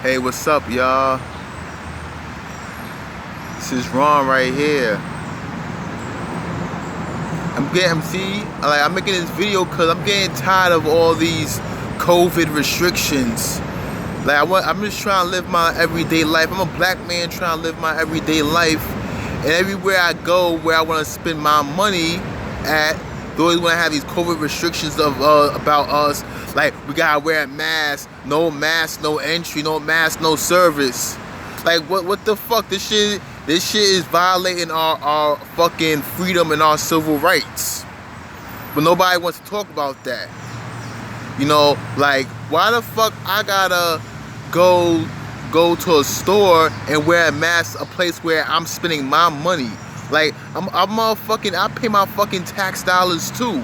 Hey, what's up, y'all? This is Ron right here. I'm making this video because I'm getting tired of all these COVID restrictions. I'm just trying to live my everyday life. I'm a black man trying to live my everyday life, and everywhere I go, where I want to spend my money at, they always want to have these COVID restrictions of about us. Like, we gotta wear a mask, no entry, no mask, no service. Like, what the fuck? This shit is violating our fucking freedom and our civil rights. But nobody wants to talk about that. You know, like, why the fuck I gotta go to a store and wear a mask, a place where I'm spending my money? Like, I pay my fucking tax dollars too.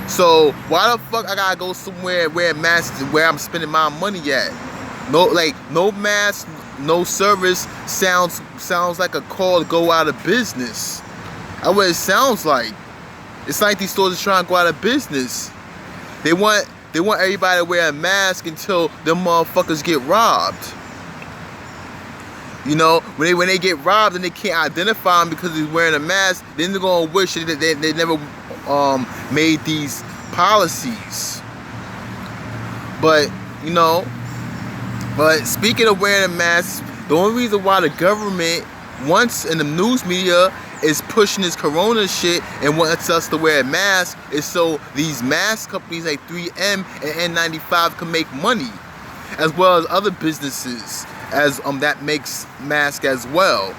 So why the fuck I gotta go somewhere and wear a mask where I'm spending my money at? No mask, no service sounds like a call to go out of business. That's what it sounds like. It's like these stores are trying to go out of business. They want everybody to wear a mask until them motherfuckers get robbed. You know, when they get robbed and they can't identify them because he's wearing a mask, then they're gonna wish that they never made these policies. But speaking of wearing a mask, the only reason why the government wants, and the news media is pushing this corona shit and wants us to wear a mask is so these mask companies like 3M and N95 can make money, as well as other businesses as that makes masks as well.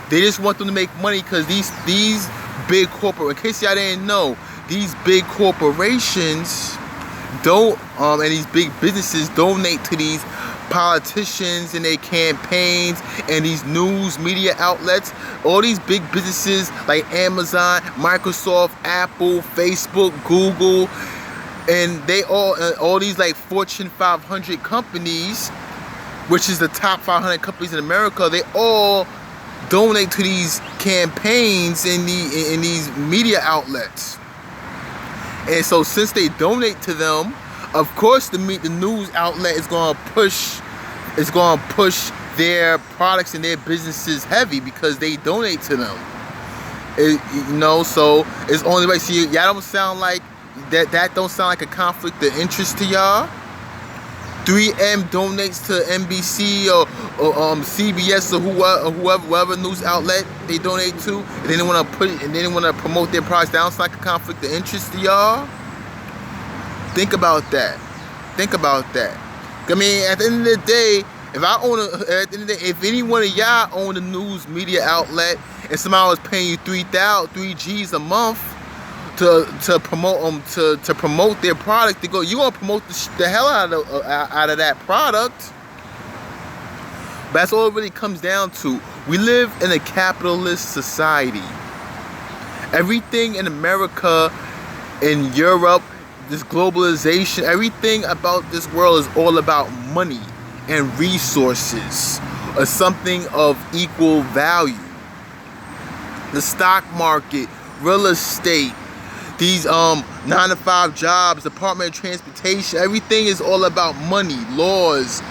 They just want them to make money because these big corporate, in case y'all didn't know, these big corporations don't and these big businesses donate to these politicians and their campaigns and these news media outlets. All these big businesses like Amazon, Microsoft, Apple, Facebook, Google, and they all these like Fortune 500 companies, which is the top 500 companies in America, they all donate to these campaigns in these media outlets. And so since they donate to them, of course the news outlet is going to push their products and their businesses heavy because they donate to them. So it's only right. See, y'all don't sound like that don't sound like a conflict of interest to y'all. 3M donates to NBC or CBS or whoever news outlet they donate to, and then they want to promote their products. That sounds like a conflict of interest to y'all. Think about that. I mean, at the end of the day, if any one of y'all own a news media outlet and somebody was paying you $3 G's a month to promote their product, you gonna promote the hell out of that product. But that's all it really comes down to. We live in a capitalist society. Everything in America, in Europe, this globalization, everything about this world is all about money and resources, or something of equal value. The stock market, real estate, these 9-to-5 jobs, Department of Transportation, everything is all about money. Laws,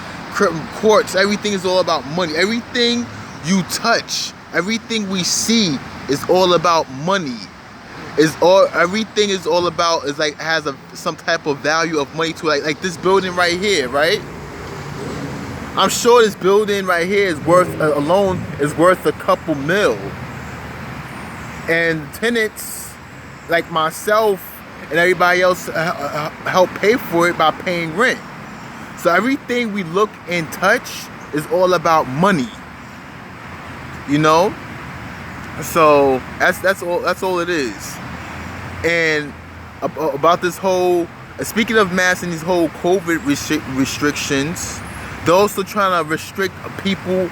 courts, everything is all about money. Everything you touch, everything we see is all about money. Everything is all about, is like, has some type of value of money to it. Like this building right here, right? I'm sure this building right here is worth a couple mil. And tenants like myself and everybody else help pay for it by paying rent. So everything we look and touch is all about money. So that's all it is. And about this whole, speaking of masks and these whole COVID restrictions, they're also trying to restrict people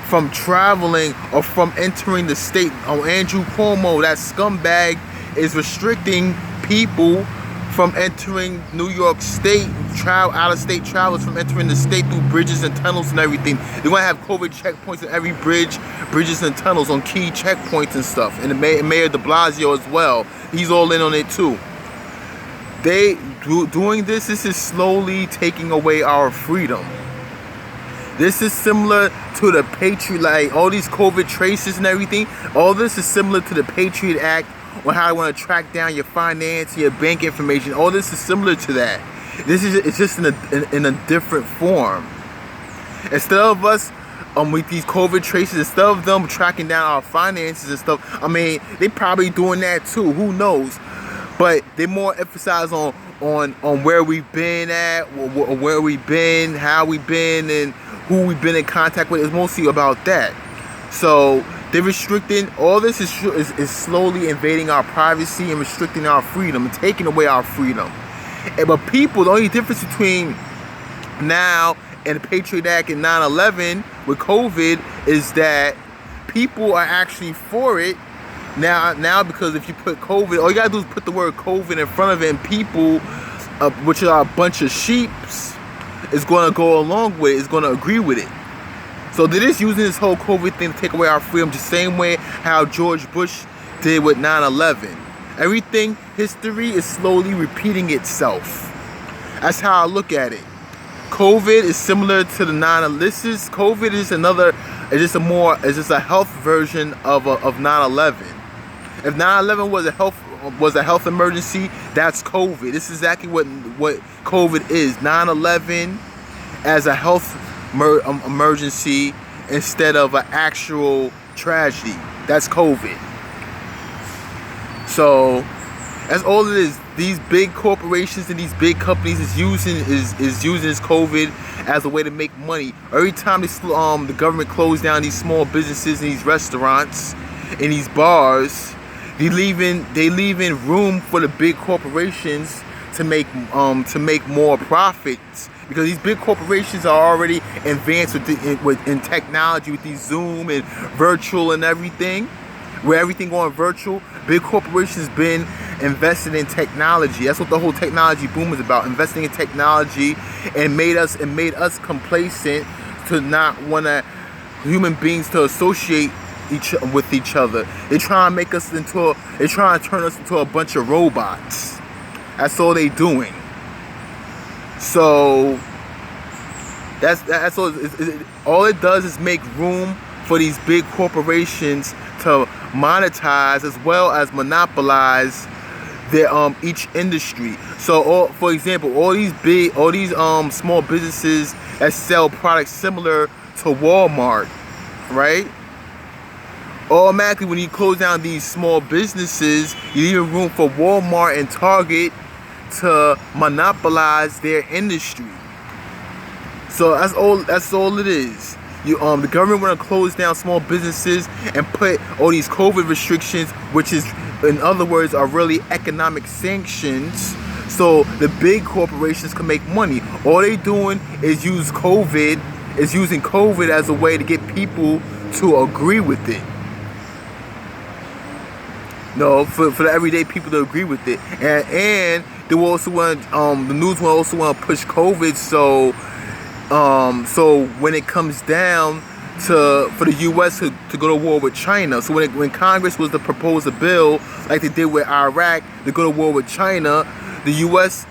from traveling or from entering the state. Andrew Cuomo, that scumbag, is restricting people from entering New York State, out-of-state travelers from entering the state through bridges and tunnels and everything. They're going to have COVID checkpoints in every bridges and tunnels on key checkpoints and stuff. And the Mayor de Blasio as well. He's all in on it too. Doing this is slowly taking away our freedom. This is similar to the Patriot, like all these COVID traces and everything. All this is similar to the Patriot Act on how I want to track down your finance, your bank information. All this is similar to that. It's just in a different form. Instead of us with these COVID traces, instead of them tracking down our finances and stuff, I mean, they probably doing that too. Who knows? But they more emphasize on where we've been at, where we've been, how we've been, and who we've been in contact with. It's mostly about that. So they're restricting. All this is slowly invading our privacy and restricting our freedom and taking away our freedom. But people, the only difference between now and the Patriot Act and 9/11 with COVID is that people are actually for it now because if you put COVID, all you gotta do is put the word COVID in front of it, and people, which are a bunch of sheeps, is gonna go along with it, is gonna agree with it. So they're just using this whole COVID thing to take away our freedom, the same way how George Bush did with 9/11. Everything, history is slowly repeating itself. That's how I look at it. COVID is similar to the 9/11. COVID is it's just a health version of 9/11. If 9/11 was a health emergency, that's COVID. This is exactly what COVID is. 9/11 as a health emergency instead of an actual tragedy. That's COVID. So that's all it is. These big corporations and these big companies is using this COVID as a way to make money. Every time the government closed down these small businesses and these restaurants and these bars, they leaving room for the big corporations to make more profits, because these big corporations are already advanced in technology with these Zoom and virtual and everything. Where everything going virtual, big corporations been invested in technology. That's what the whole technology boom is about. Investing in technology, and made us complacent to not want human beings to associate with each other. They're trying to turn us into a bunch of robots. That's all they doing. So that's all. All it does is make room for these big corporations to monetize as well as monopolize their each industry. So for example, all these small businesses that sell products similar to Walmart, right? Automatically, when you close down these small businesses, you leave room for Walmart and Target to monopolize their industry. So that's all it is. The government want to close down small businesses and put all these COVID restrictions, which is, in other words, are really economic sanctions, so the big corporations can make money. All they doing is using COVID as a way to get people to agree with it. No, for the everyday people to agree with it, and they will also want the news will also want to push COVID, so when it comes down for the U.S. to go to war with China, so when Congress was to propose a bill like they did with Iraq to go to war with China, the U.S.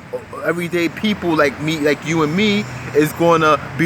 everyday people like me, like you and me, is gonna be